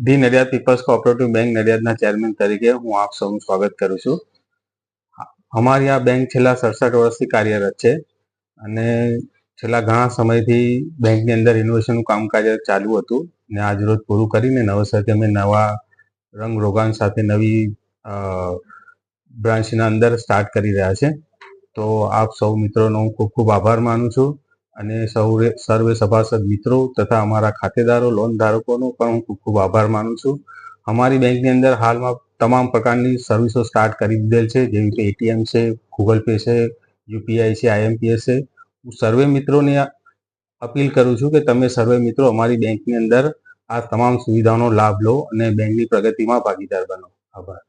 The Nadiad peoples cooperative bank નડિયાદના chairman તરીકે હું આપ સૌનું સ્વાગત કરું છું. અમારી આ બેંક છેલ્લા 67 વર્ષથી કાર્યરત છે અને છેલ્લા ઘણા સમયથી બેંકની અંદર ઇનોવેશનનું કામકાજ ચાલુ હતું ને આજ રોજ પૂરું કરીને નવેસરથી અમે નવા રંગ રોગાન સાથે નવી બ્રાન્ચના અંદર સ્ટાર્ટ કરી રહ્યા છે. તો આપ સૌ મિત્રોનો હું ખૂબ ખૂબ આભાર માનું છું અને સર્વે સભાસદ મિત્રો તથા અમારા ખાતેદારો લોન ધારકોનો પણ હું ખૂબ ખૂબ આભાર માનું છું. અમારી બેંકની અંદર હાલમાં તમામ પ્રકારની સર્વિસો સ્ટાર્ટ કરી દીધેલ છે, જેવી કે એટીએમ છે, ગૂગલ પે છે, યુપીઆઈ છે, આઈએમપીએસ છે. હું સર્વે મિત્રોને અપીલ કરું છું કે તમે સર્વે મિત્રો અમારી બેંકની અંદર આ તમામ સુવિધાઓનો લાભ લો અને બેંકની પ્રગતિમાં ભાગીદાર બનો. આભાર.